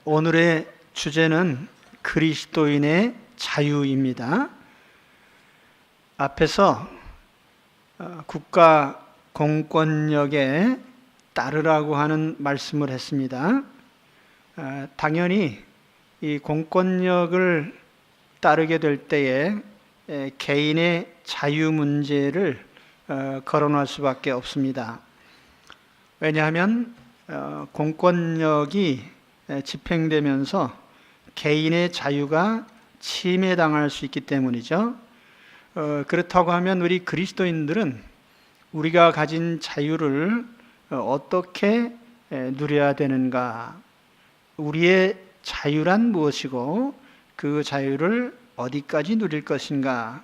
오늘의 주제는 그리스도인의 자유입니다. 앞에서 국가 공권력에 따르라고 하는 말씀을 했습니다. 당연히 이 공권력을 따르게 될 때에 개인의 자유 문제를 거론할 수밖에 없습니다. 왜냐하면 공권력이 집행되면서 개인의 자유가 침해당할 수 있기 때문이죠. 그렇다고 하면 우리 그리스도인들은 우리가 가진 자유를 어떻게 누려야 되는가? 우리의 자유란 무엇이고 그 자유를 어디까지 누릴 것인가?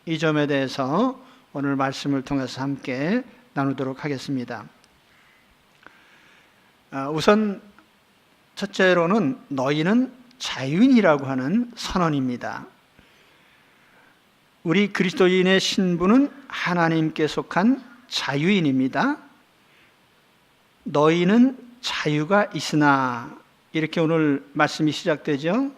이 점에 대해서 오늘 말씀을 통해서 함께 나누도록 하겠습니다. 우선 첫째로는 너희는 자유인이라고 하는 선언입니다. 우리 그리스도인의 신분은 하나님께 속한 자유인입니다. 너희는 자유가 있으나, 이렇게 오늘 말씀이 시작되죠.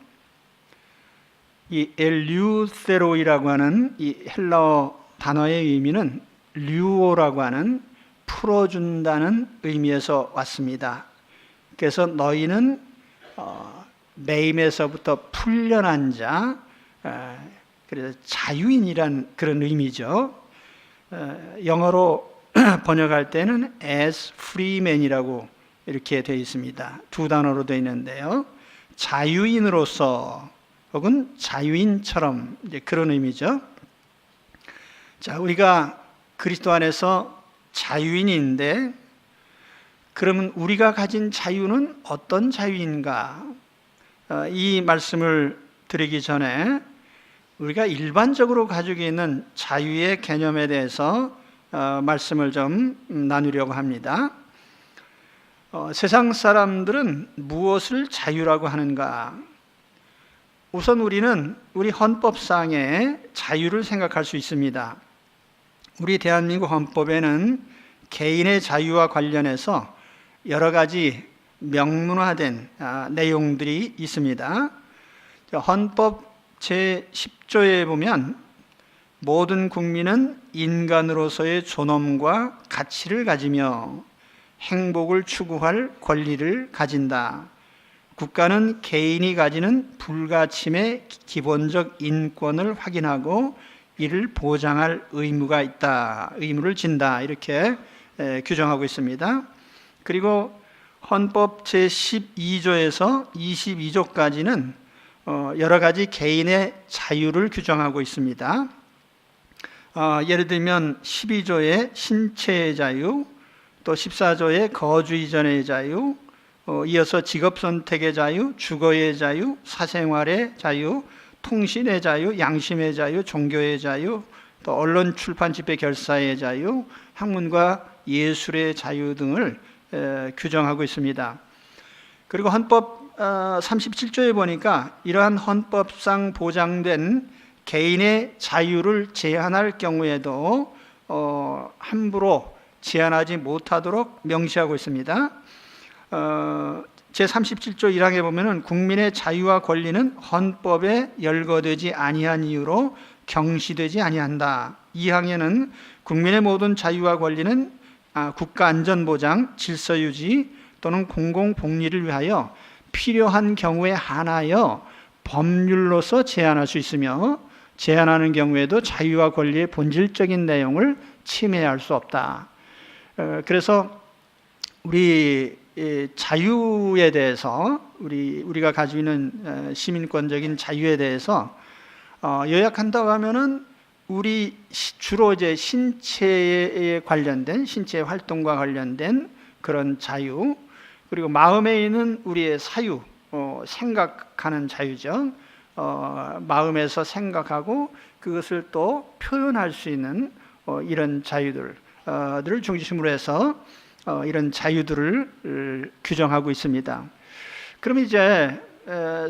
이 엘류세로이라고 하는 이 헬라어 단어의 의미는 류오라고 하는 풀어준다는 의미에서 왔습니다. 그래서 너희는 매임에서부터 풀려난 자, 그래서 자유인이란 그런 의미죠. 영어로 번역할 때는 as free man이라고 이렇게 되어 있습니다. 두 단어로 되어 있는데요. 자유인으로서 혹은 자유인처럼, 이제 그런 의미죠. 자, 우리가 그리스도 안에서 자유인인데, 그러면 우리가 가진 자유는 어떤 자유인가? 이 말씀을 드리기 전에 우리가 일반적으로 가지고 있는 자유의 개념에 대해서 말씀을 좀 나누려고 합니다. 세상 사람들은 무엇을 자유라고 하는가? 우선 우리는 우리 헌법상의 자유를 생각할 수 있습니다. 우리 대한민국 헌법에는 개인의 자유와 관련해서 여러 가지 명문화된 내용들이 있습니다. 헌법 제10조에 보면 모든 국민은 인간으로서의 존엄과 가치를 가지며 행복을 추구할 권리를 가진다. 국가는 개인이 가지는 불가침의 기본적 인권을 확인하고 이를 보장할 의무가 있다. 의무를 진다. 이렇게 규정하고 있습니다. 그리고 헌법 제12조에서 22조까지는 여러 가지 개인의 자유를 규정하고 있습니다. 예를 들면 12조의 신체의 자유, 또 14조의 거주 이전의 자유, 이어서 직업 선택의 자유, 주거의 자유, 사생활의 자유, 통신의 자유, 양심의 자유, 종교의 자유, 또 언론 출판 집회 결사의 자유, 학문과 예술의 자유 등을 규정하고 있습니다. 그리고 헌법 37조에 보니까 이러한 헌법상 보장된 개인의 자유를 제한할 경우에도 함부로 제한하지 못하도록 명시하고 있습니다. 제37조 1항에 보면은 국민의 자유와 권리는 헌법에 열거되지 아니한 이유로 경시되지 아니한다. 2항에는 국민의 모든 자유와 권리는 국가 안전보장, 질서유지 또는 공공복리를 위하여 필요한 경우에 한하여 법률로서 제한할 수 있으며 제한하는 경우에도 자유와 권리의 본질적인 내용을 침해할 수 없다. 그래서 우리 자유에 대해서, 우리가 가지고 있는 시민권적인 자유에 대해서 요약한다고 하면은 우리 주로 이제 신체에 관련된, 신체 활동과 관련된 그런 자유, 그리고 마음에 있는 우리의 사유, 생각하는 자유죠. 마음에서 생각하고 그것을 또 표현할 수 있는 이런 자유들을 중심으로 해서 이런 자유들을 규정하고 있습니다. 그럼 이제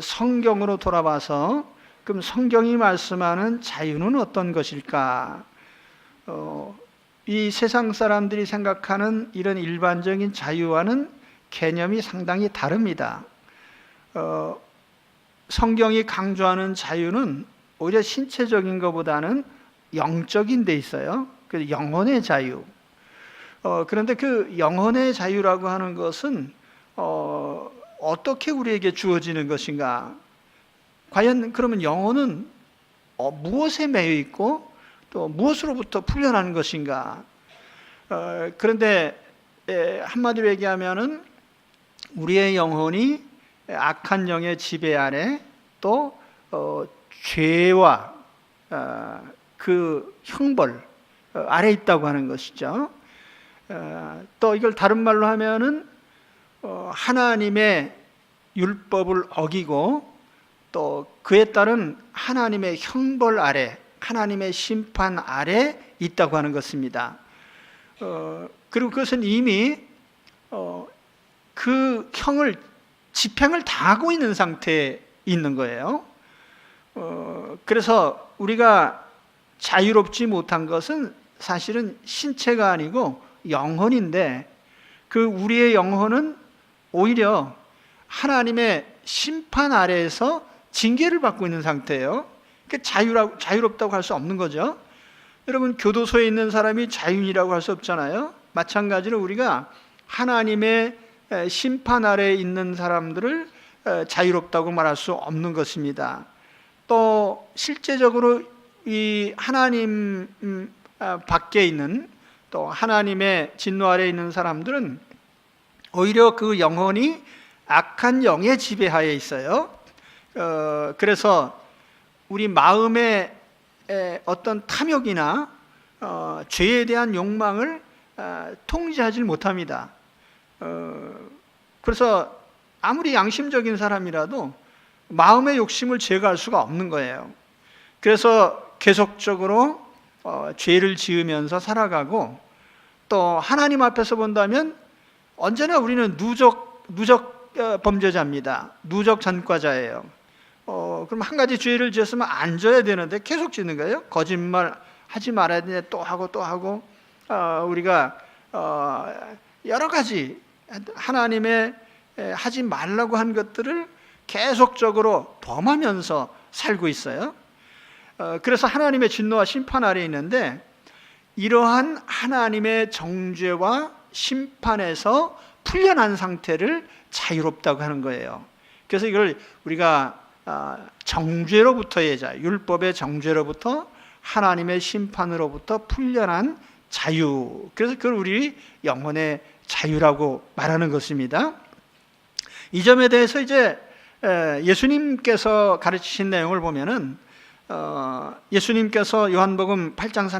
성경으로 돌아와서, 그럼 성경이 말씀하는 자유는 어떤 것일까? 이 세상 사람들이 생각하는 이런 일반적인 자유와는 개념이 상당히 다릅니다. 성경이 강조하는 자유는 오히려 신체적인 것보다는 영적인 데 있어요. 그 영혼의 자유. 그런데 그 영혼의 자유라고 하는 것은 어떻게 우리에게 주어지는 것인가? 과연 그러면 영혼은 무엇에 매여 있고 또 무엇으로부터 풀려나는 것인가? 그런데 한마디로 얘기하면은 우리의 영혼이 악한 영의 지배 아래 또 죄와 그 형벌 아래 있다고 하는 것이죠. 또 이걸 다른 말로 하면은 하나님의 율법을 어기고 또 그에 따른 하나님의 형벌 아래, 하나님의 심판 아래 있다고 하는 것입니다. 그리고 그것은 이미 그 집행을 당하고 있는 상태에 있는 거예요. 그래서 우리가 자유롭지 못한 것은 사실은 신체가 아니고 영혼인데, 그 우리의 영혼은 오히려 하나님의 심판 아래에서 징계를 받고 있는 상태예요. 자유롭다고 할 수 없는 거죠. 여러분, 교도소에 있는 사람이 자유인이라고 할 수 없잖아요. 마찬가지로 우리가 하나님의 심판 아래에 있는 사람들을 자유롭다고 말할 수 없는 것입니다. 또 실제적으로 이 하나님 밖에 있는, 또 하나님의 진노 아래에 있는 사람들은 오히려 그 영혼이 악한 영의 지배하에 있어요. 그래서 우리 마음의 어떤 탐욕이나 죄에 대한 욕망을 통제하지 못합니다. 그래서 아무리 양심적인 사람이라도 마음의 욕심을 제거할 수가 없는 거예요. 그래서 계속적으로 죄를 지으면서 살아가고, 또 하나님 앞에서 본다면 언제나 우리는 누적 범죄자입니다. 누적 전과자예요. 그럼 한 가지 죄를 지었으면 안 져야 되는데 계속 짓는 거예요. 거짓말 하지 말아야 되는데 또 하고 우리가 여러 가지 하나님의 하지 말라고 한 것들을 계속적으로 범하면서 살고 있어요. 그래서 하나님의 진노와 심판 아래에 있는데, 이러한 하나님의 정죄와 심판에서 풀려난 상태를 자유롭다고 하는 거예요. 그래서 이걸 우리가 정죄로부터의 자유, 율법의 정죄로부터 하나님의 심판으로부터 풀려난 자유, 그래서 그걸 우리 영혼의 자유라고 말하는 것입니다. 이 점에 대해서 이제 예수님께서 가르치신 내용을 보면은 예수님께서 요한복음 8장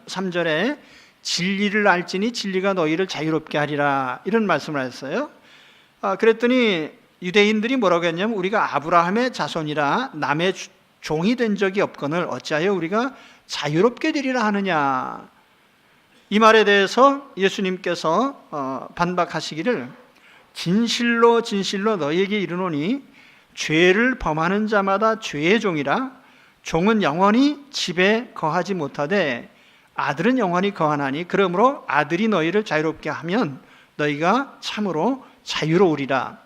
33절에 진리를 알지니 진리가 너희를 자유롭게 하리라, 이런 말씀을 하셨어요. 그랬더니 유대인들이 뭐라고 했냐면, 우리가 아브라함의 자손이라 남의 종이 된 적이 없거늘 어찌하여 우리가 자유롭게 되리라 하느냐. 이 말에 대해서 예수님께서 반박하시기를, 진실로 진실로 너희에게 이르노니 죄를 범하는 자마다 죄의 종이라. 종은 영원히 집에 거하지 못하되 아들은 영원히 거하나니, 그러므로 아들이 너희를 자유롭게 하면 너희가 참으로 자유로우리라.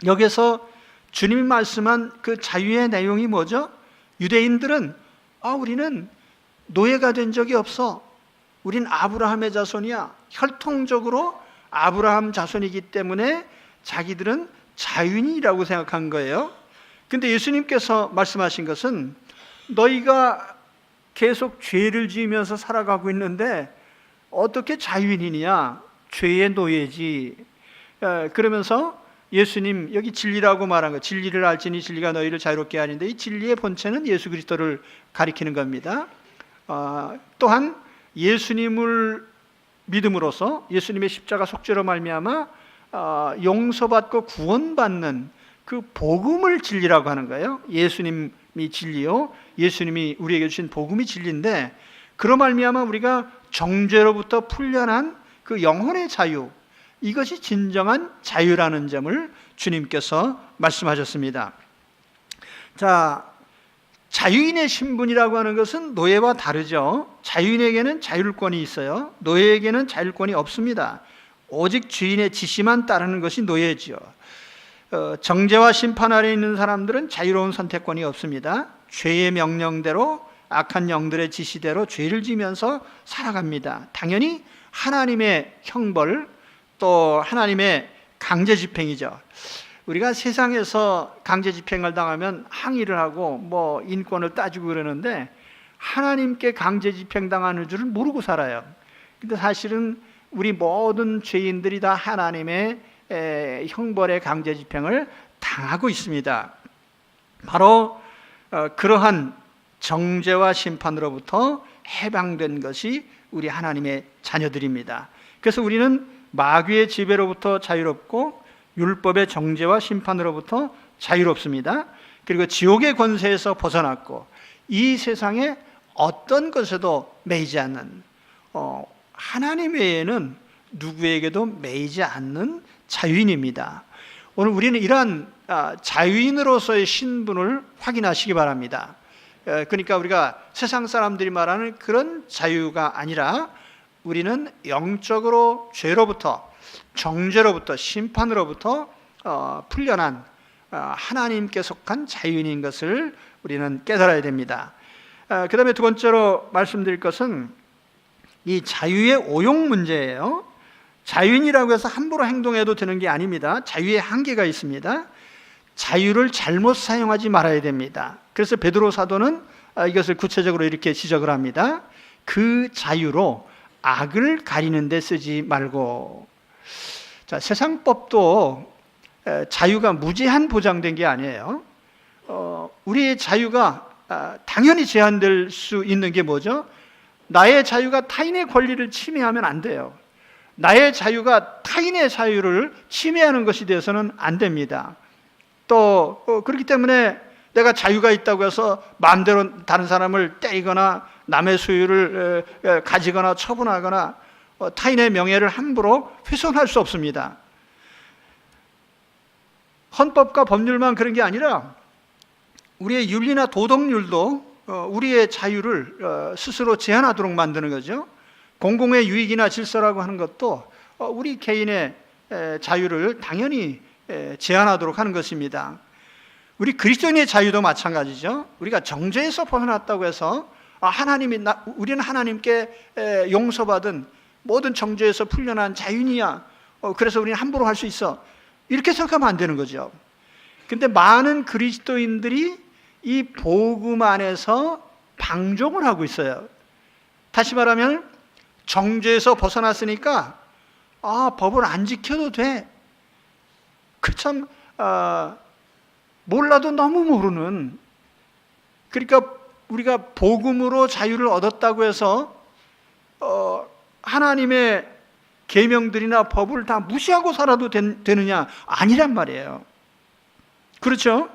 여기서 주님이 말씀한 그 자유의 내용이 뭐죠? 유대인들은 우리는 노예가 된 적이 없어, 우린 아브라함의 자손이야, 혈통적으로 아브라함 자손이기 때문에 자기들은 자유인이라고 생각한 거예요. 근데 예수님께서 말씀하신 것은, 너희가 계속 죄를 지으면서 살아가고 있는데 어떻게 자유인이냐? 죄의 노예지. 그러면서 예수님, 여기 진리라고 말한 거, 진리를 알지니 진리가 너희를 자유롭게 하는데, 이 진리의 본체는 예수 그리스도를 가리키는 겁니다. 또한 예수님을 믿음으로써 예수님의 십자가 속죄로 말미암아 용서받고 구원받는 그 복음을 진리라고 하는 거예요. 예수님이 진리요, 예수님이 우리에게 주신 복음이 진리인데, 그로 말미암아 우리가 정죄로부터 풀려난 그 영혼의 자유, 이것이 진정한 자유라는 점을 주님께서 말씀하셨습니다. 자, 자유인의 신분이라고 하는 것은 노예와 다르죠. 자유인에게는 자율권이 있어요. 노예에게는 자율권이 없습니다. 오직 주인의 지시만 따르는 것이 노예지요. 정죄와 심판 아래 있는 사람들은 자유로운 선택권이 없습니다. 죄의 명령대로, 악한 영들의 지시대로 죄를 지면서 살아갑니다. 당연히 하나님의 형벌, 또 하나님의 강제 집행이죠. 우리가 세상에서 강제 집행을 당하면 항의를 하고 뭐 인권을 따지고 그러는데, 하나님께 강제 집행당하는 줄을 모르고 살아요. 근데 사실은 우리 모든 죄인들이 다 하나님의 형벌의 강제 집행을 당하고 있습니다. 바로 그러한 정죄와 심판으로부터 해방된 것이 우리 하나님의 자녀들입니다. 그래서 우리는 마귀의 지배로부터 자유롭고 율법의 정죄와 심판으로부터 자유롭습니다. 그리고 지옥의 권세에서 벗어났고 이 세상에 어떤 것에도 매이지 않는, 하나님 외에는 누구에게도 매이지 않는 자유인입니다. 오늘 우리는 이러한 자유인으로서의 신분을 확인하시기 바랍니다. 그러니까 우리가 세상 사람들이 말하는 그런 자유가 아니라 우리는 영적으로 죄로부터, 정죄로부터, 심판으로부터 풀려난 하나님께 속한 자유인인 것을 우리는 깨달아야 됩니다. 그 다음에 두 번째로 말씀드릴 것은 이 자유의 오용 문제예요. 자유인이라고 해서 함부로 행동해도 되는 게 아닙니다. 자유의 한계가 있습니다. 자유를 잘못 사용하지 말아야 됩니다. 그래서 베드로 사도는 이것을 구체적으로 이렇게 지적을 합니다. 그 자유로 악을 가리는 데 쓰지 말고. 자, 세상법도 자유가 무제한 보장된 게 아니에요. 우리의 자유가 당연히 제한될 수 있는 게 뭐죠? 나의 자유가 타인의 권리를 침해하면 안 돼요. 나의 자유가 타인의 자유를 침해하는 것이 되어서는 안 됩니다. 또 그렇기 때문에 내가 자유가 있다고 해서 마음대로 다른 사람을 때리거나 남의 소유를 가지거나 처분하거나 타인의 명예를 함부로 훼손할 수 없습니다. 헌법과 법률만 그런 게 아니라 우리의 윤리나 도덕률도 우리의 자유를 스스로 제한하도록 만드는 거죠. 공공의 유익이나 질서라고 하는 것도 우리 개인의 자유를 당연히 제한하도록 하는 것입니다. 우리 그리스도인의 자유도 마찬가지죠. 우리가 정죄에서 벗어났다고 해서 우리는 하나님께 용서받은 모든 정죄에서 풀려난 자유인이야, 그래서 우리는 함부로 할 수 있어, 이렇게 생각하면 안 되는 거죠. 근데 많은 그리스도인들이 이 복음 안에서 방종을 하고 있어요. 다시 말하면 정죄에서 벗어났으니까 법을 안 지켜도 돼. 참 몰라도 너무 모르는, 그러니까 우리가 복음으로 자유를 얻었다고 해서 하나님의 계명들이나 법을 다 무시하고 살아도 되느냐? 아니란 말이에요. 그렇죠?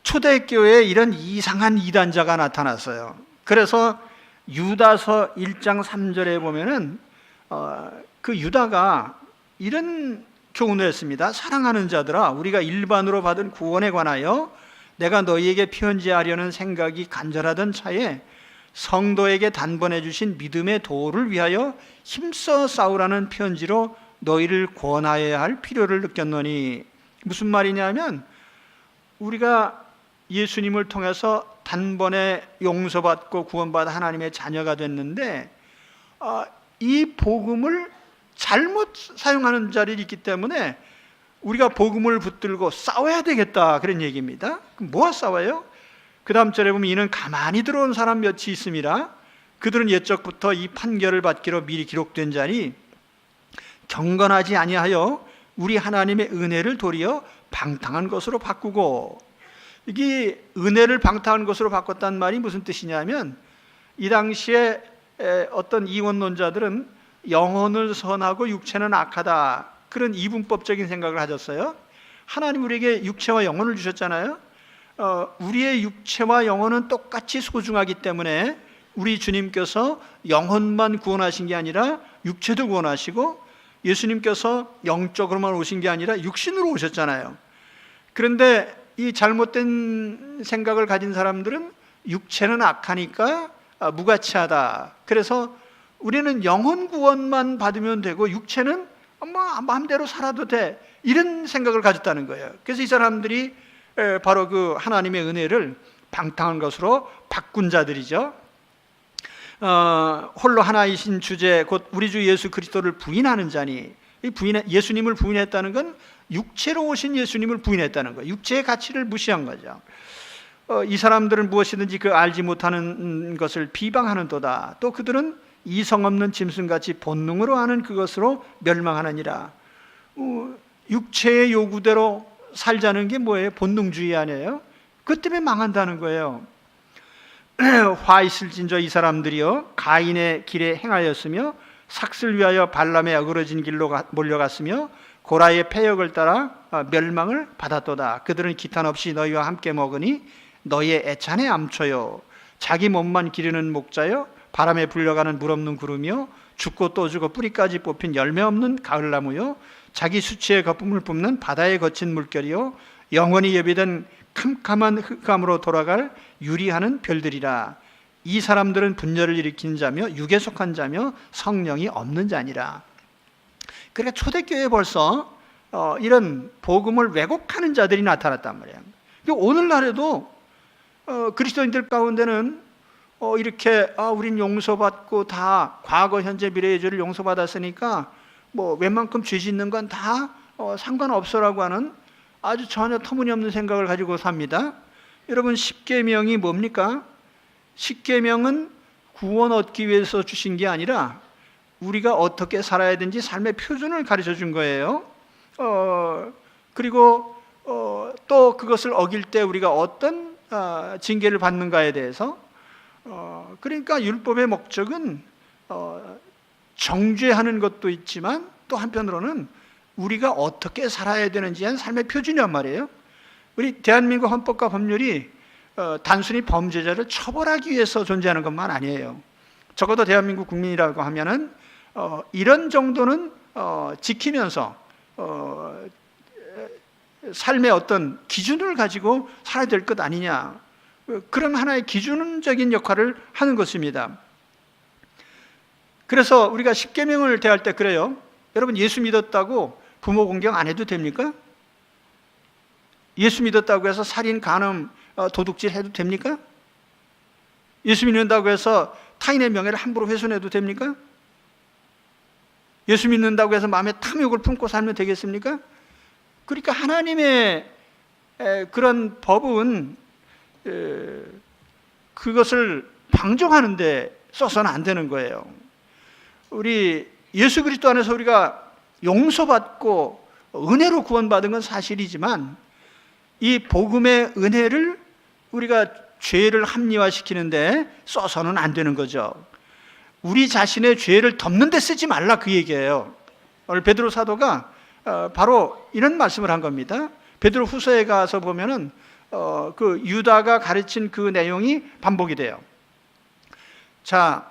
초대교회에 이런 이상한 이단자가 나타났어요. 그래서 유다서 1장 3절에 보면은 그 유다가 이런 교훈을 했습니다. 사랑하는 자들아, 우리가 일반으로 받은 구원에 관하여 내가 너희에게 편지하려는 생각이 간절하던 차에 성도에게 단번에 주신 믿음의 도를 위하여 힘써 싸우라는 편지로 너희를 권하여야 할 필요를 느꼈노니. 무슨 말이냐면 우리가 예수님을 통해서 단번에 용서받고 구원받아 하나님의 자녀가 됐는데 이 복음을 잘못 사용하는 자들이 있기 때문에 우리가 복음을 붙들고 싸워야 되겠다, 그런 얘기입니다. 그럼 뭐가 싸워요? 그 다음 절에 보면 이는 가만히 들어온 사람 몇이 있음이라. 그들은 옛적부터 이 판결을 받기로 미리 기록된 자니 경건하지 아니하여 우리 하나님의 은혜를 도리어 방탕한 것으로 바꾸고. 이게 은혜를 방탕한 것으로 바꿨다는 말이 무슨 뜻이냐면, 이 당시에 어떤 이원론자들은 영혼을 선하고 육체는 악하다, 그런 이분법적인 생각을 가졌어요. 하나님 우리에게 육체와 영혼을 주셨잖아요. 우리의 육체와 영혼은 똑같이 소중하기 때문에 우리 주님께서 영혼만 구원하신 게 아니라 육체도 구원하시고, 예수님께서 영적으로만 오신 게 아니라 육신으로 오셨잖아요. 그런데 이 잘못된 생각을 가진 사람들은 육체는 악하니까 무가치하다, 그래서 우리는 영혼 구원만 받으면 되고 육체는 마음대로 살아도 돼, 이런 생각을 가졌다는 거예요. 그래서 이 사람들이 바로 그 하나님의 은혜를 방탕한 것으로 바꾼 자들이죠. 홀로 하나이신 주제 곧 우리 주 예수 그리스도를 부인하는 자니, 예수님을 부인했다는 건 육체로 오신 예수님을 부인했다는 거예요. 육체의 가치를 무시한 거죠. 이 사람들은 무엇이든지 그 알지 못하는 것을 비방하는도다. 또 그들은 이성 없는 짐승같이 본능으로 하는 그것으로 멸망하느니라. 육체의 요구대로 살자는 게 뭐예요? 본능주의 아니에요? 그 때문에 망한다는 거예요. 화 있을진저 이 사람들이요 가인의 길에 행하였으며 삭슬 위하여 발람의 어그러진 길로 몰려갔으며 고라의 패역을 따라 멸망을 받았도다. 그들은 기탄 없이 너희와 함께 먹으니 너희의 애찬에 암초요 자기 몸만 기르는 목자요 바람에 불려가는 물 없는 구름이요 죽고 또 죽어 뿌리까지 뽑힌 열매 없는 가을나무요 자기 수치의 거품을 뿜는 바다에 거친 물결이요 영원히 예비된 캄캄한 흑암으로 돌아갈 유리하는 별들이라. 이 사람들은 분열을 일으킨 자며 육에 속한 자며 성령이 없는 자니라. 그러니까 초대교회에 벌써 이런 복음을 왜곡하는 자들이 나타났단 말이에요. 오늘날에도 그리스도인들 가운데는 이렇게 우린 용서받고 다 과거 현재 미래의 죄를 용서받았으니까 뭐 웬만큼 죄 짓는 건 다 상관없어라고 하는 아주 전혀 터무니없는 생각을 가지고 삽니다. 여러분, 십계명이 뭡니까? 십계명은 구원 얻기 위해서 주신 게 아니라 우리가 어떻게 살아야 되는지 삶의 표준을 가르쳐 준 거예요. 그리고 또 그것을 어길 때 우리가 어떤 징계를 받는가에 대해서, 그러니까 율법의 목적은 정죄하는 것도 있지만 또 한편으로는 우리가 어떻게 살아야 되는지 한 삶의 표준이란 말이에요. 우리 대한민국 헌법과 법률이 단순히 범죄자를 처벌하기 위해서 존재하는 것만 아니에요. 적어도 대한민국 국민이라고 하면은 이런 정도는 지키면서 삶의 어떤 기준을 가지고 살아야 될 것 아니냐, 그런 하나의 기준적인 역할을 하는 것입니다. 그래서 우리가 십계명을 대할 때 그래요. 여러분, 예수 믿었다고 부모 공경 안 해도 됩니까? 예수 믿었다고 해서 살인, 간음, 도둑질 해도 됩니까? 예수 믿는다고 해서 타인의 명예를 함부로 훼손해도 됩니까? 예수 믿는다고 해서 마음에 탐욕을 품고 살면 되겠습니까? 그러니까 하나님의 그런 법은 그것을 방종하는 데 써서는 안 되는 거예요. 우리 예수 그리스도 안에서 우리가 용서받고 은혜로 구원받은 건 사실이지만 이 복음의 은혜를 우리가 죄를 합리화시키는데 써서는 안 되는 거죠. 우리 자신의 죄를 덮는 데 쓰지 말라, 그 얘기예요. 오늘 베드로 사도가 바로 이런 말씀을 한 겁니다. 베드로 후서에 가서 보면은 그 유다가 가르친 그 내용이 반복이 돼요. 자,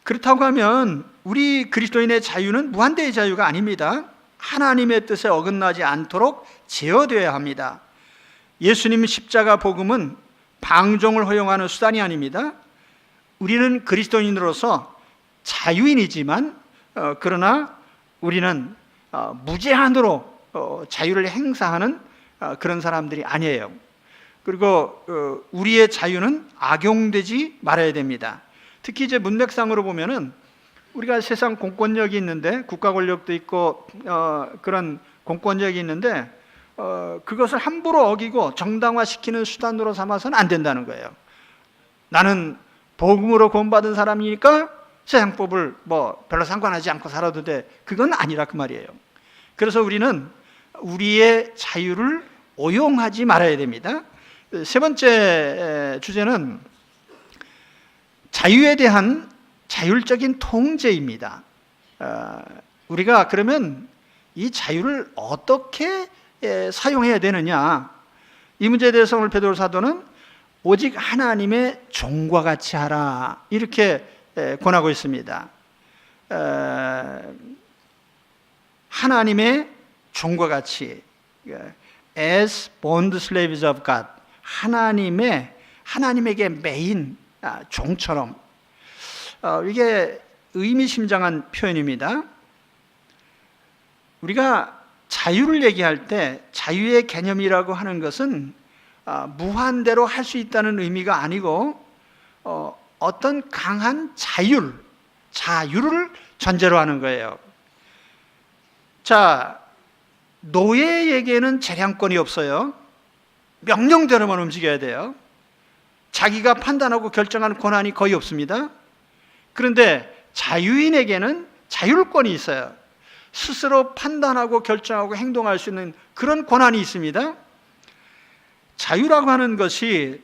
그렇다고 하면 우리 그리스도인의 자유는 무한대의 자유가 아닙니다. 하나님의 뜻에 어긋나지 않도록 제어되어야 합니다. 예수님 십자가 복음은 방종을 허용하는 수단이 아닙니다. 우리는 그리스도인으로서 자유인이지만 그러나 우리는 무제한으로 자유를 행사하는 그런 사람들이 아니에요. 그리고 우리의 자유는 악용되지 말아야 됩니다. 특히 이제 문맥상으로 보면은 우리가 세상 공권력이 있는데, 국가 권력도 있고 그런 공권력이 있는데 그것을 함부로 어기고 정당화시키는 수단으로 삼아서는 안 된다는 거예요. 나는 복음으로 구원받은 사람이니까 세상법을 뭐 별로 상관하지 않고 살아도 돼, 그건 아니라 그 말이에요. 그래서 우리는 우리의 자유를 오용하지 말아야 됩니다. 세 번째 주제는 자유에 대한 자율적인 통제입니다. 우리가 그러면 이 자유를 어떻게 사용해야 되느냐, 이 문제에 대해서 오늘 베드로 사도는 오직 하나님의 종과 같이 하라, 이렇게 권하고 있습니다. 하나님의 종과 같이, as bond slaves of God, 하나님에게 매인 종처럼. 이게 의미심장한 표현입니다. 우리가 자유를 얘기할 때 자유의 개념이라고 하는 것은 무한대로 할 수 있다는 의미가 아니고 어떤 강한 자유를 전제로 하는 거예요. 자, 노예에게는 재량권이 없어요. 명령대로만 움직여야 돼요. 자기가 판단하고 결정하는 권한이 거의 없습니다. 그런데 자유인에게는 자율권이 있어요. 스스로 판단하고 결정하고 행동할 수 있는 그런 권한이 있습니다. 자유라고 하는 것이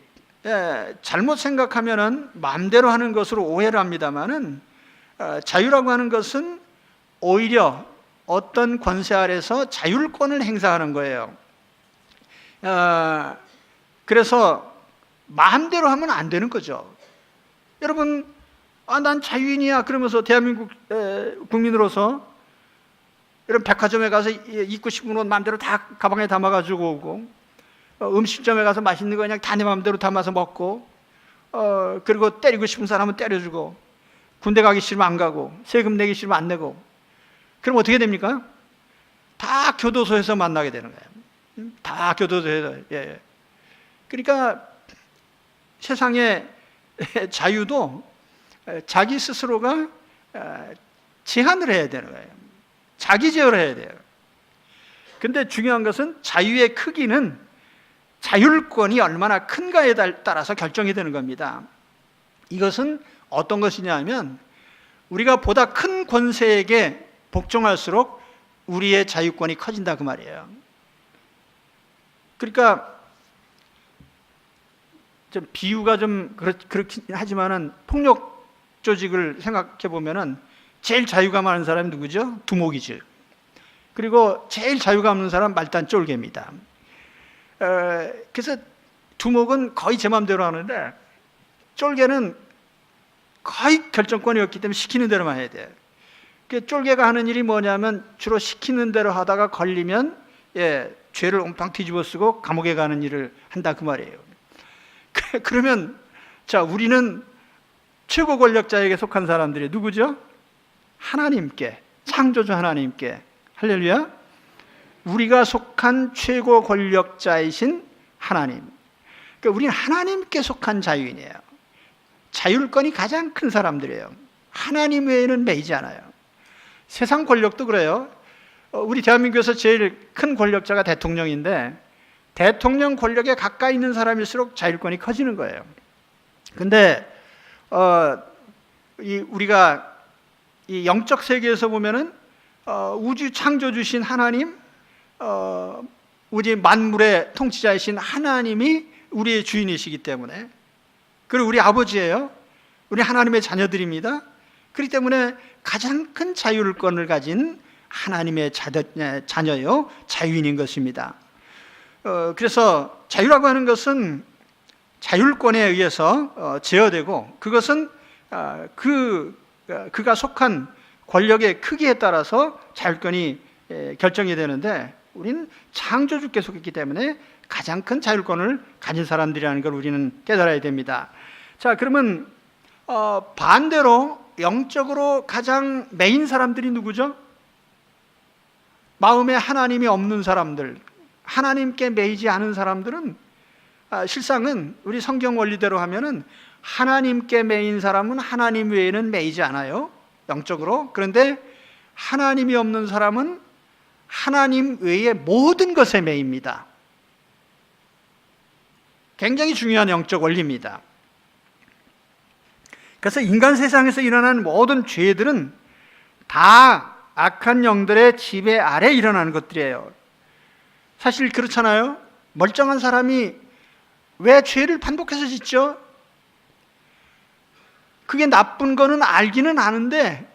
잘못 생각하면은 마음대로 하는 것으로 오해를 합니다만은 자유라고 하는 것은 오히려 어떤 권세 아래서 자율권을 행사하는 거예요. 그래서 마음대로 하면 안 되는 거죠. 여러분, 난 자유인이야 그러면서 대한민국 국민으로서 이런 백화점에 가서 입고 싶은 옷 마음대로 다 가방에 담아가지고 오고, 음식점에 가서 맛있는 거 그냥 다 내 마음대로 담아서 먹고, 그리고 때리고 싶은 사람은 때려주고, 군대 가기 싫으면 안 가고, 세금 내기 싫으면 안 내고, 그럼 어떻게 됩니까? 다 교도소에서 만나게 되는 거예요. 다 교도소에서. 예. 그러니까 세상의 자유도 자기 스스로가 제한을 해야 되는 거예요. 자기 제어를 해야 돼요. 근데 중요한 것은 자유의 크기는 자율권이 얼마나 큰가에 따라서 결정이 되는 겁니다. 이것은 어떤 것이냐면 우리가 보다 큰 권세에게 복종할수록 우리의 자유권이 커진다 그 말이에요. 그러니까 좀 비유가 좀 그렇긴 하지만은 폭력 조직을 생각해 보면은 제일 자유가 많은 사람이 누구죠? 두목이죠. 그리고 제일 자유가 없는 사람 말단 쫄개입니다. 그래서 두목은 거의 제 마음대로 하는데 쫄개는 거의 결정권이 없기 때문에 시키는 대로만 해야 돼요. 쫄개가 하는 일이 뭐냐면 주로 시키는 대로 하다가 걸리면 죄를 옹팡 뒤집어 쓰고 감옥에 가는 일을 한다 그 말이에요. 그러면 자, 우리는 최고 권력자에게 속한 사람들이 누구죠? 하나님께, 창조주 하나님께. 할렐루야. 우리가 속한 최고 권력자이신 하나님. 그러니까 우리는 하나님께 속한 자유인이에요. 자율권이 가장 큰 사람들이에요. 하나님 외에는 매이지 않아요. 세상 권력도 그래요. 우리 대한민국에서 제일 큰 권력자가 대통령인데 대통령 권력에 가까이 있는 사람일수록 자율권이 커지는 거예요. 근데 우리가 이 영적 세계에서 보면은 우주 창조주신 하나님, 우리 만물의 통치자이신 하나님이 우리의 주인이시기 때문에, 그리고 우리 아버지예요. 우리 하나님의 자녀들입니다. 그렇기 때문에 가장 큰 자율권을 가진 하나님의 자녀요, 자유인인 것입니다. 그래서 자유라고 하는 것은 자율권에 의해서 제어되고, 그것은 그가 속한 권력의 크기에 따라서 자율권이 결정이 되는데, 우리는 창조주께 속했기 때문에 가장 큰 자율권을 가진 사람들이라는 걸 우리는 깨달아야 됩니다. 자, 그러면 반대로 영적으로 가장 매인 사람들이 누구죠? 마음에 하나님이 없는 사람들, 하나님께 매이지 않은 사람들은 실상은 우리 성경 원리대로 하면은 하나님께 매인 사람은 하나님 외에는 매이지 않아요, 영적으로. 그런데 하나님이 없는 사람은 하나님 외의 모든 것에 매입니다. 굉장히 중요한 영적 원리입니다. 그래서 인간 세상에서 일어나는 모든 죄들은 다 악한 영들의 지배 아래 일어나는 것들이에요. 사실 그렇잖아요. 멀쩡한 사람이 왜 죄를 반복해서 짓죠? 그게 나쁜 거는 알기는 아는데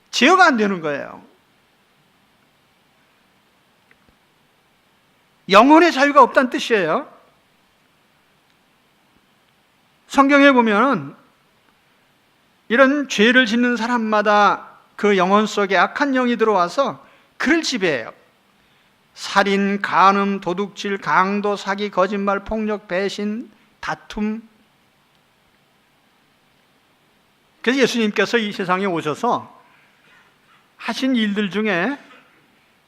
제어가 안 되는 거예요. 영혼의 자유가 없다는 뜻이에요. 성경에 보면 이런 죄를 짓는 사람마다 그 영혼 속에 악한 영이 들어와서 그를 지배해요. 살인, 간음, 도둑질, 강도, 사기, 거짓말, 폭력, 배신, 다툼. 그래서 예수님께서 이 세상에 오셔서 하신 일들 중에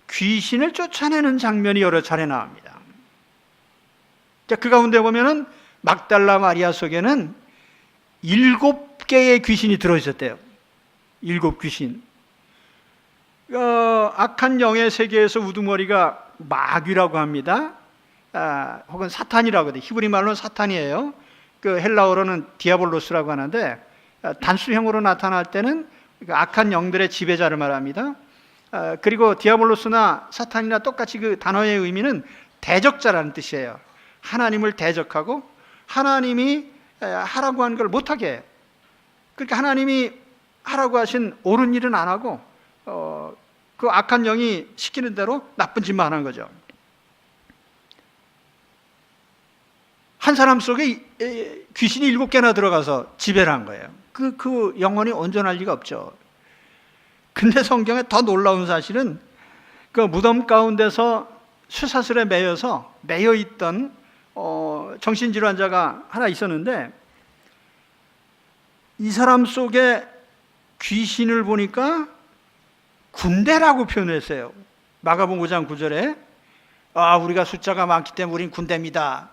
귀신을 쫓아내는 장면이 여러 차례 나옵니다. 그 가운데 보면은 막달라 마리아 속에는 7개의 귀신이 들어있었대요. 7귀신. 악한 영의 세계에서 우두머리가 마귀라고 합니다. 혹은 사탄이라고 해요. 히브리 말로는 사탄이에요. 그 헬라어로는 디아볼로스라고 하는데 단수형으로 나타날 때는 악한 영들의 지배자를 말합니다. 그리고 디아볼로스나 사탄이나 똑같이 그 단어의 의미는 대적자라는 뜻이에요. 하나님을 대적하고 하나님이 하라고 한 걸 못하게 해요. 그러니까 하나님이 하라고 하신 옳은 일은 안 하고 그 악한 영이 시키는 대로 나쁜 짓만 하는 거죠. 한 사람 속에 귀신이 7개나 들어가서 지배를 한 거예요. 그 영혼이 온전할 리가 없죠. 근데 성경에 더 놀라운 사실은 그 무덤 가운데서 쇠사슬에 매여 있던 정신질환자가 하나 있었는데 이 사람 속에 귀신을 보니까 군대라고 표현했어요. 마가복음 5장 9절에 우리가 숫자가 많기 때문에 우린 군대입니다.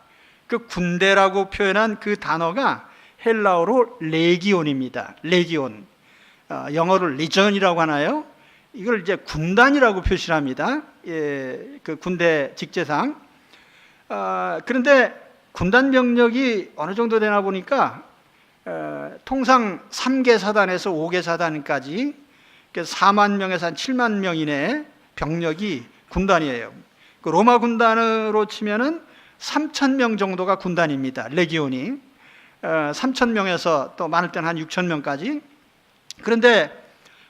그 군대라고 표현한 그 단어가 헬라어로 레기온입니다. 레기온. 영어로 리전이라고 하나요? 이걸 이제 군단이라고 표시를 합니다. 그 군대 직제상. 그런데 군단 병력이 어느 정도 되나 보니까 통상 3개 사단에서 5개 사단까지 4만 명에서 한 7만 명 이내의 병력이 군단이에요. 그 로마 군단으로 치면은 3천 명 정도가 군단입니다. 레기온이 3천 명에서 또 많을 때는 한 6천 명까지. 그런데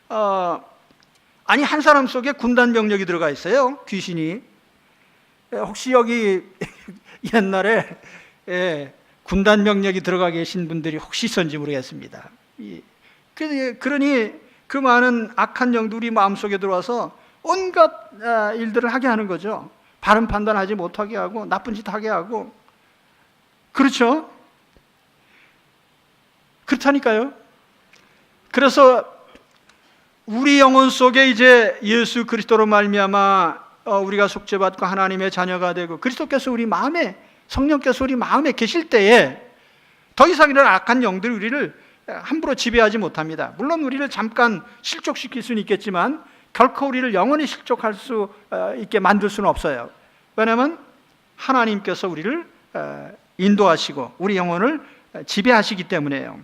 한 사람 속에 군단 병력이 들어가 있어요. 귀신이. 혹시 여기 옛날에 군단 병력이 들어가 계신 분들이 혹시 있었는지 모르겠습니다. 그러니 그 많은 악한 영들이 마음속에 들어와서 온갖 일들을 하게 하는 거죠. 바른 판단하지 못하게 하고 나쁜 짓 하게 하고. 그렇죠? 그렇다니까요. 그래서 우리 영혼 속에 이제 예수 그리스도로 말미암아 우리가 속죄받고 하나님의 자녀가 되고 그리스도께서 우리 마음에, 성령께서 우리 마음에 계실 때에 더 이상 이런 악한 영들이 우리를 함부로 지배하지 못합니다. 물론 우리를 잠깐 실족시킬 수는 있겠지만 결코 우리를 영원히 실족할 수 있게 만들 수는 없어요. 왜냐하면 하나님께서 우리를 인도하시고 우리 영혼을 지배하시기 때문에요.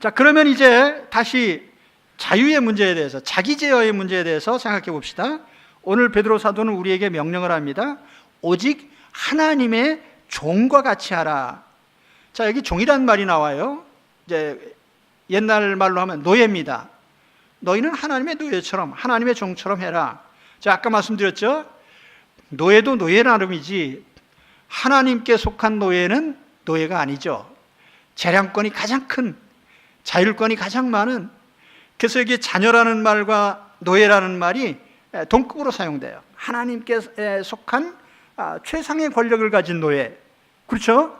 자, 그러면 이제 다시 자유의 문제에 대해서, 자기 제어의 문제에 대해서 생각해 봅시다. 오늘 베드로 사도는 우리에게 명령을 합니다. 오직 하나님의 종과 같이 하라. 자, 여기 종이란 말이 나와요. 이제 옛날 말로 하면 노예입니다. 너희는 하나님의 노예처럼, 하나님의 종처럼 해라. 자, 아까 말씀드렸죠? 노예도 노예 나름이지 하나님께 속한 노예는 노예가 아니죠. 재량권이 가장 큰, 자율권이 가장 많은. 그래서 여기 자녀라는 말과 노예라는 말이 동급으로 사용돼요. 하나님께 속한 최상의 권력을 가진 노예. 그렇죠?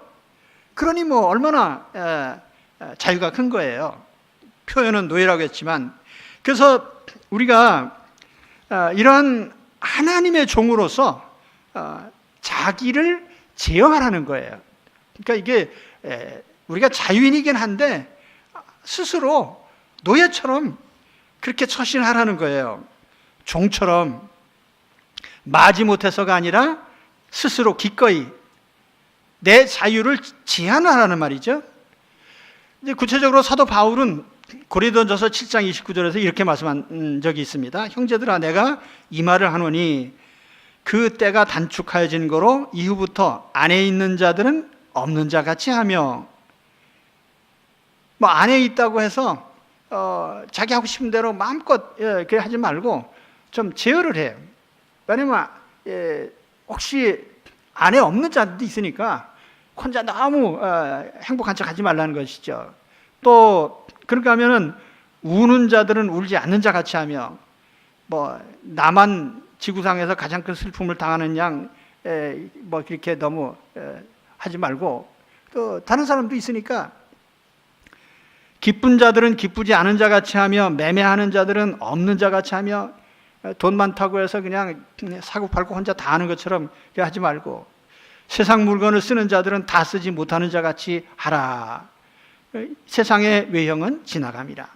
그러니 뭐 얼마나 자유가 큰 거예요. 표현은 노예라고 했지만. 그래서 우리가 이러한 하나님의 종으로서 자기를 제어하라는 거예요. 그러니까 이게 우리가 자유인이긴 한데 스스로 노예처럼 그렇게 처신하라는 거예요. 종처럼 마지못해서가 아니라 스스로 기꺼이 내 자유를 제한하라는 말이죠. 이제 구체적으로 사도 바울은 고린도전서 7장 29절에서 이렇게 말씀한 적이 있습니다. 형제들아, 내가 이 말을 하노니 그 때가 단축하여진 거로 이후부터 안에 있는 자들은 없는 자 같이 하며, 뭐 안에 있다고 해서 자기 하고 싶은 대로 마음껏 그렇게 하지 말고 좀 제어를 해요. 왜냐면 혹시 안에 없는 자들도 있으니까 혼자 너무 행복한 척 하지 말라는 것이죠. 또 그렇게 하면은 우는 자들은 울지 않는 자 같이 하며, 뭐 나만 지구상에서 가장 큰 슬픔을 당하는 양 뭐 그렇게 너무 하지 말고, 또 다른 사람도 있으니까 기쁜 자들은 기쁘지 않은 자 같이 하며 매매하는 자들은 없는 자 같이 하며 돈 많다고 해서 그냥 사고 팔고 혼자 다 하는 것처럼 하지 말고 세상 물건을 쓰는 자들은 다 쓰지 못하는 자 같이 하라. 세상의 외형은 지나감이라.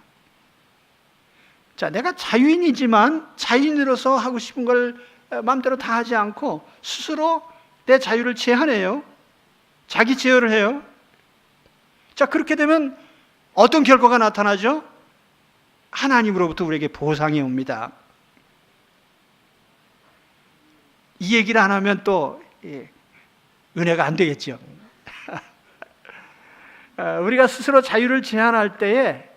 자, 내가 자유인이지만 자유인으로서 하고 싶은 걸 마음대로 다 하지 않고 스스로 내 자유를 제한해요. 자기 제어를 해요. 자, 그렇게 되면 어떤 결과가 나타나죠? 하나님으로부터 우리에게 보상이 옵니다. 이 얘기를 안 하면 또 은혜가 안 되겠죠. 우리가 스스로 자유를 제한할 때에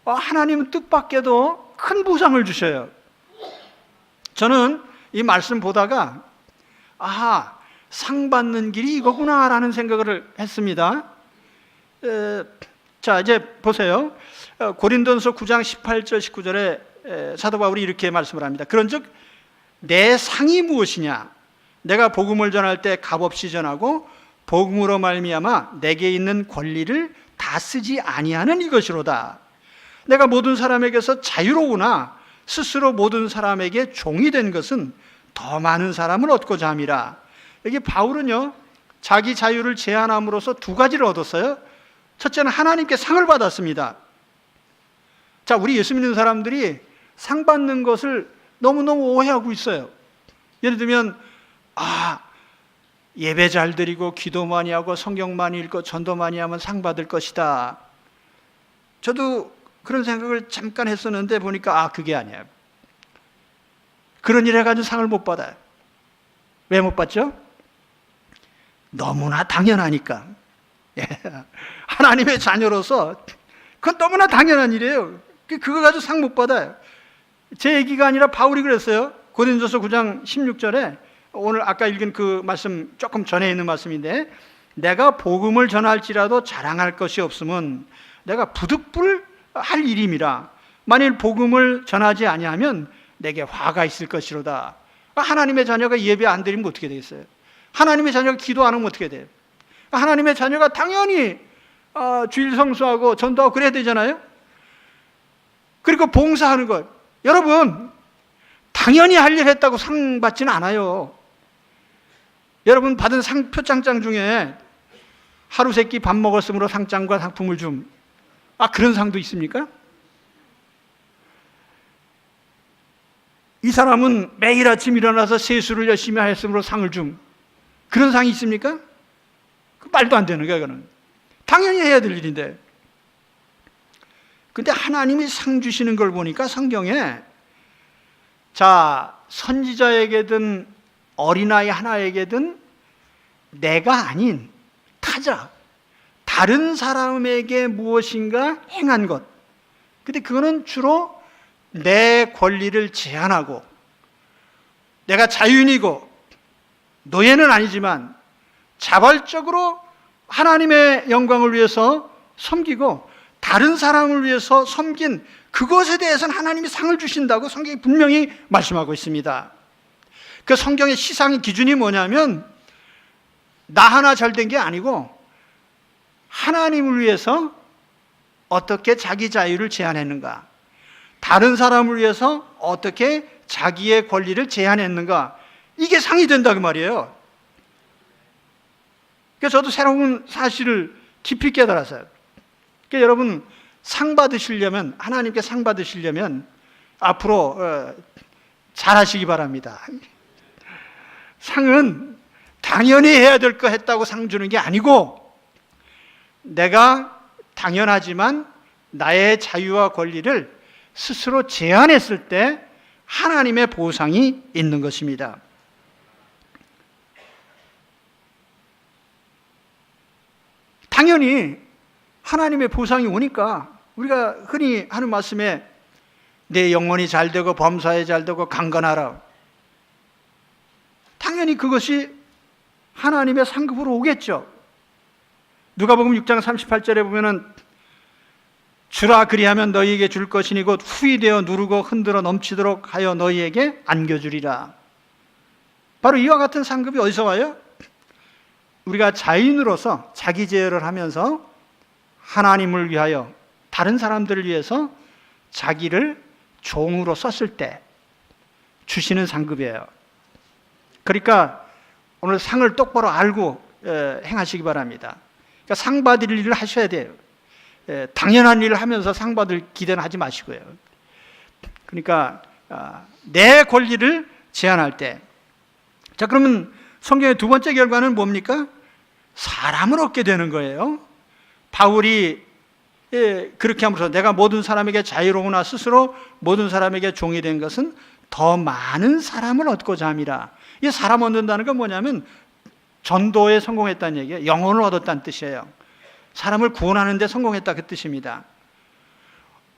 하나님은 뜻밖에도 큰 보상을 주셔요. 저는 이 말씀 보다가 아하, 상 받는 길이 이거구나라는 생각을 했습니다. 자, 이제 보세요. 고린도전서 9장 18절 19절에 사도 바울이 이렇게 말씀을 합니다. 그런즉 내 상이 무엇이냐? 내가 복음을 전할 때 값없이 전하고 복음으로 말미암아 내게 있는 권리를 다 쓰지 아니하는 이것이로다. 내가 모든 사람에게서 자유로우나 스스로 모든 사람에게 종이 된 것은 더 많은 사람을 얻고자 함이라. 여기 바울은요, 자기 자유를 제한함으로써 두 가지를 얻었어요. 첫째는 하나님께 상을 받았습니다. 자, 우리 예수 믿는 사람들이 상 받는 것을 너무너무 오해하고 있어요. 예를 들면 예배 잘 드리고 기도 많이 하고 성경 많이 읽고 전도 많이 하면 상 받을 것이다. 저도 그런 생각을 잠깐 했었는데 보니까 그게 아니에요. 그런 일 해가지고 상을 못 받아요. 왜 못 받죠? 너무나 당연하니까. 하나님의 자녀로서 그건 너무나 당연한 일이에요. 그거 가지고 상 못 받아요. 제 얘기가 아니라 바울이 그랬어요. 고린도서 9장 16절에 오늘 아까 읽은 그 말씀 조금 전에 있는 말씀인데, 내가 복음을 전할지라도 자랑할 것이 없으면 내가 부득불할 일임이라. 만일 복음을 전하지 아니하면 내게 화가 있을 것이로다. 하나님의 자녀가 예배 안 드리면 어떻게 되겠어요? 하나님의 자녀가 기도 안 하면 어떻게 돼요? 하나님의 자녀가 당연히 주일 성수하고 전도하고 그래야 되잖아요. 그리고 봉사하는 것, 여러분 당연히 할 일 했다고 상 받지는 않아요. 여러분 받은 상 표창장 중에 하루 세끼 밥 먹었으므로 상장과 상품을 줌, 그런 상도 있습니까? 이 사람은 매일 아침 일어나서 세수를 열심히 했으므로 상을 줌, 그런 상이 있습니까? 그 말도 안 되는 거예요. 그거는 당연히 해야 될 일인데. 근데 하나님이 상 주시는 걸 보니까 성경에, 자, 선지자에게든 어린아이 하나에게든 내가 아닌 타자, 다른 사람에게 무엇인가 행한 것, 근데 그거는 주로 내 권리를 제한하고, 내가 자유인이고 노예는 아니지만 자발적으로 하나님의 영광을 위해서 섬기고 다른 사람을 위해서 섬긴 그것에 대해서는 하나님이 상을 주신다고 성경이 분명히 말씀하고 있습니다. 그 성경의 시상의 기준이 뭐냐면, 나 하나 잘된 게 아니고 하나님을 위해서 어떻게 자기 자유를 제한했는가, 다른 사람을 위해서 어떻게 자기의 권리를 제한했는가, 이게 상이 된다 그 말이에요. 그래서 저도 새로운 사실을 깊이 깨달았어요. 그러니까 여러분 상 받으시려면, 하나님께 상 받으시려면 앞으로 잘하시기 바랍니다. 상은 당연히 해야 될 거 했다고 상 주는 게 아니고, 내가 당연하지만 나의 자유와 권리를 스스로 제한했을 때 하나님의 보상이 있는 것입니다. 당연히 하나님의 보상이 오니까 우리가 흔히 하는 말씀에 내 영혼이 잘되고 범사에 잘되고 강건하라, 당연히 그것이 하나님의 상급으로 오겠죠. 누가복음 6장 38절에 보면은 주라 그리하면 너희에게 줄 것이니 곧 후히 되어 누르고 흔들어 넘치도록 하여 너희에게 안겨주리라. 바로 이와 같은 상급이 어디서 와요? 우리가 자인으로서 자기 제어를 하면서 하나님을 위하여 다른 사람들을 위해서 자기를 종으로 썼을 때 주시는 상급이에요. 그러니까 오늘 상을 똑바로 알고 행하시기 바랍니다. 그러니까 상 받을 일을 하셔야 돼요. 당연한 일을 하면서 상 받을 기대는 하지 마시고요. 그러니까 내 권리를 제한할 때, 자, 그러면 성경의 두 번째 결과는 뭡니까? 사람을 얻게 되는 거예요. 바울이 그렇게 함으로써 내가 모든 사람에게 자유로우나 스스로 모든 사람에게 종이 된 것은 더 많은 사람을 얻고자 함이라. 이 사람 얻는다는 건 뭐냐면 전도에 성공했다는 얘기예요. 영혼을 얻었다는 뜻이에요. 사람을 구원하는 데 성공했다, 그 뜻입니다.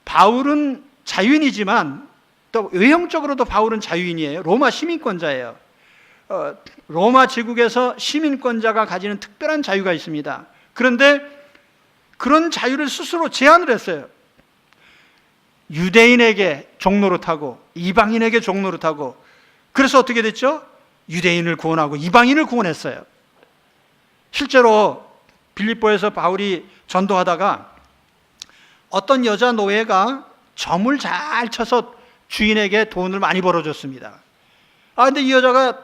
바울은 자유인이지만 또 외형적으로도 바울은 자유인이에요. 로마 시민권자예요. 로마 제국에서 시민권자가 가지는 특별한 자유가 있습니다. 그런데 그런 자유를 스스로 제한을 했어요. 유대인에게 종노릇하고 이방인에게 종노릇하고, 그래서 어떻게 됐죠? 유대인을 구원하고 이방인을 구원했어요. 실제로 빌립보에서 바울이 전도하다가 어떤 여자 노예가 점을 잘 쳐서 주인에게 돈을 많이 벌어줬습니다. 근데 이 여자가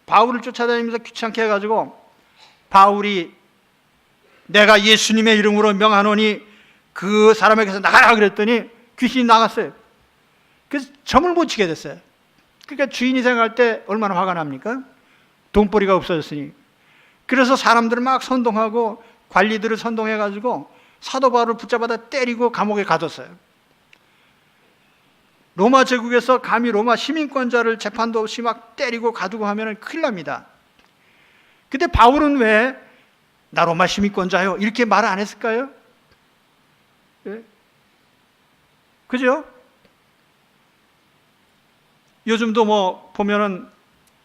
바울을 쫓아다니면서 귀찮게 해가지고, 바울이 내가 예수님의 이름으로 명하노니 그 사람에게서 나가라 그랬더니 귀신이 나갔어요. 그래서 점을 못 치게 됐어요. 그러니까 주인이 생각할 때 얼마나 화가 납니까? 돈벌이가 없어졌으니. 그래서 사람들을 막 선동하고 관리들을 선동해가지고 사도 바울을 붙잡아다 때리고 감옥에 가뒀어요. 로마 제국에서 감히 로마 시민권자를 재판도 없이 막 때리고 가두고 하면 큰일 납니다. 근데 바울은 왜 나 로마 시민권자요 이렇게 말을 안 했을까요? 네? 그죠? 요즘도 뭐 보면은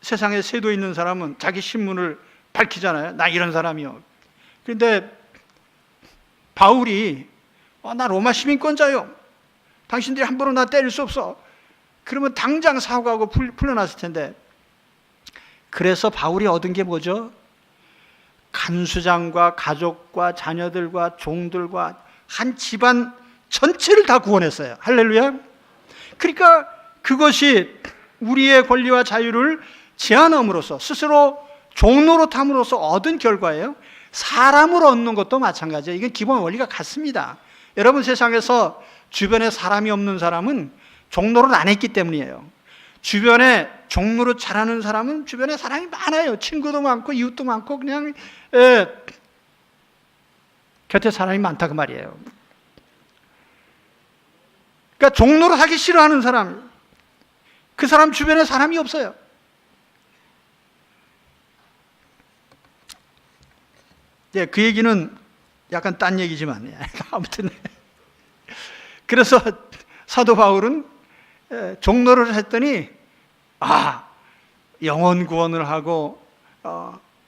세상에 세도 있는 사람은 자기 신분을 밝히잖아요. 나 이런 사람이요. 그런데 바울이 나 로마 시민권자요. 당신들이 함부로 나 때릴 수 없어. 그러면 당장 사과하고 풀려났을 텐데. 그래서 바울이 얻은 게 뭐죠? 간수장과 가족과 자녀들과 종들과 한 집안 전체를 다 구원했어요. 할렐루야. 그러니까 그것이 우리의 권리와 자유를 제한함으로써 스스로 종노릇함으로써 얻은 결과예요. 사람을 얻는 것도 마찬가지예요. 이건 기본 원리가 같습니다. 여러분, 세상에서 주변에 사람이 없는 사람은 종노릇 안 했기 때문이에요. 주변에 종노릇 잘하는 사람은 주변에 사람이 많아요. 친구도 많고 이웃도 많고 그냥 곁에 사람이 많다 그 말이에요. 그러니까 종노릇 하기 싫어하는 사람, 그 사람 주변에 사람이 없어요. 네, 그 얘기는 약간 딴 얘기지만 아무튼 그래서 사도 바울은 종노릇을 했더니 영혼 구원을 하고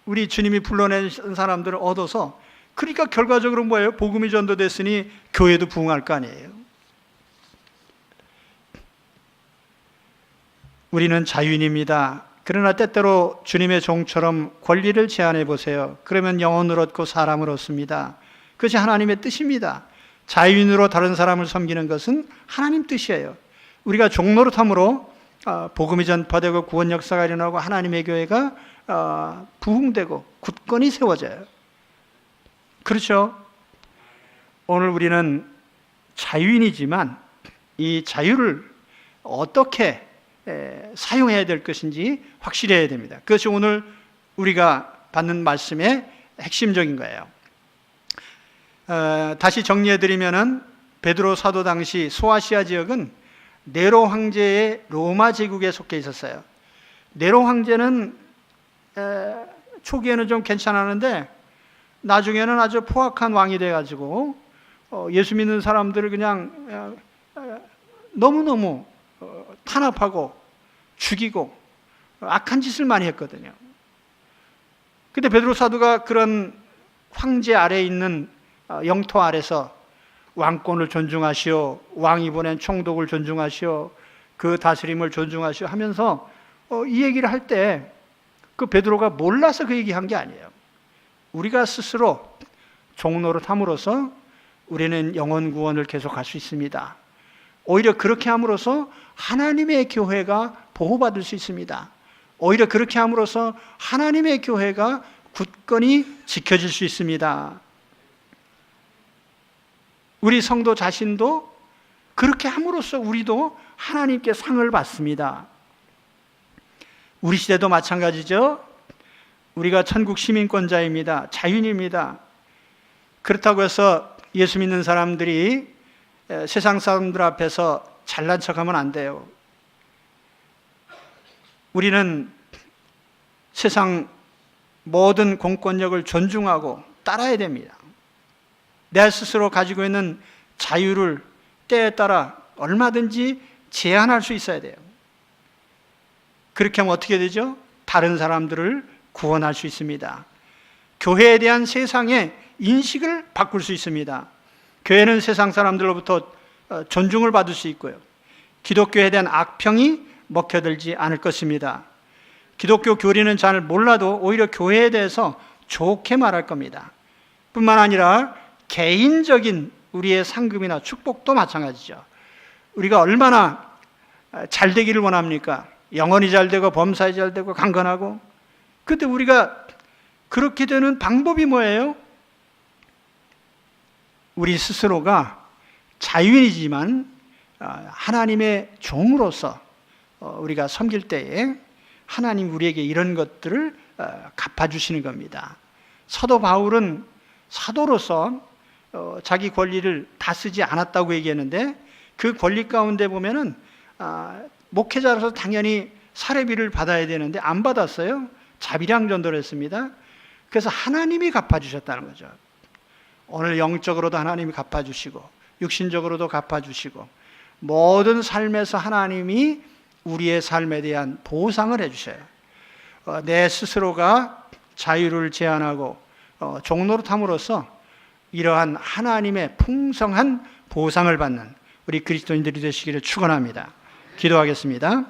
우리 주님이 불러낸 사람들을 얻어서, 그러니까 결과적으로 뭐예요? 복음이 전도됐으니 교회도 부흥할 거 아니에요. 우리는 자유인입니다. 그러나 때때로 주님의 종처럼 권리를 제한해 보세요. 그러면 영혼을 얻고 사람을 얻습니다. 그것이 하나님의 뜻입니다. 자유인으로 다른 사람을 섬기는 것은 하나님 뜻이에요. 우리가 종노릇함으로 복음이 전파되고 구원 역사가 일어나고 하나님의 교회가 부흥되고 굳건히 세워져요. 그렇죠? 오늘 우리는 자유인이지만 이 자유를 어떻게 사용해야 될 것인지 확실해야 됩니다. 그것이 오늘 우리가 받는 말씀의 핵심적인 거예요. 다시 정리해드리면은 베드로 사도 당시 소아시아 지역은 네로 황제의 로마 제국에 속해 있었어요. 네로 황제는 초기에는 좀 괜찮았는데 나중에는 아주 포악한 왕이 돼가지고 예수 믿는 사람들을 그냥 너무너무 탄압하고 죽이고 악한 짓을 많이 했거든요. 근데 베드로 사도가 그런 황제 아래에 있는 영토 아래서 왕권을 존중하시오, 왕이 보낸 총독을 존중하시오, 그 다스림을 존중하시오 하면서 이 얘기를 할 때 그 베드로가 몰라서 그 얘기한 게 아니에요. 우리가 스스로 종노릇함으로써 우리는 영혼 구원을 계속할 수 있습니다. 오히려 그렇게 함으로써 하나님의 교회가 보호받을 수 있습니다. 오히려 그렇게 함으로써 하나님의 교회가 굳건히 지켜질 수 있습니다. 우리 성도 자신도 그렇게 함으로써 우리도 하나님께 상을 받습니다. 우리 시대도 마찬가지죠. 우리가 천국 시민권자입니다. 자유인입니다. 그렇다고 해서 예수 믿는 사람들이 세상 사람들 앞에서 잘난 척하면 안 돼요. 우리는 세상 모든 공권력을 존중하고 따라야 됩니다. 내 스스로 가지고 있는 자유를 때에 따라 얼마든지 제한할 수 있어야 돼요. 그렇게 하면 어떻게 되죠? 다른 사람들을 구원할 수 있습니다. 교회에 대한 세상의 인식을 바꿀 수 있습니다. 교회는 세상 사람들로부터 존중을 받을 수 있고요. 기독교에 대한 악평이 먹혀들지 않을 것입니다. 기독교 교리는 잘 몰라도 오히려 교회에 대해서 좋게 말할 겁니다. 뿐만 아니라 개인적인 우리의 상급이나 축복도 마찬가지죠. 우리가 얼마나 잘 되기를 원합니까? 영혼이 잘 되고 범사에 잘 되고 강건하고. 그때 우리가 그렇게 되는 방법이 뭐예요? 우리 스스로가 자유인이지만 하나님의 종으로서 우리가 섬길 때에 하나님 우리에게 이런 것들을 갚아주시는 겁니다. 사도 바울은 사도로서 자기 권리를 다 쓰지 않았다고 얘기했는데 그 권리 가운데 보면은 목회자로서 당연히 사례비를 받아야 되는데 안 받았어요. 자비량 전도를 했습니다. 그래서 하나님이 갚아주셨다는 거죠. 오늘 영적으로도 하나님이 갚아주시고 육신적으로도 갚아주시고 모든 삶에서 하나님이 우리의 삶에 대한 보상을 해주셔요. 내 스스로가 자유를 제한하고 종노릇함으로써 이러한 하나님의 풍성한 보상을 받는 우리 그리스도인들이 되시기를 축원합니다. 기도하겠습니다.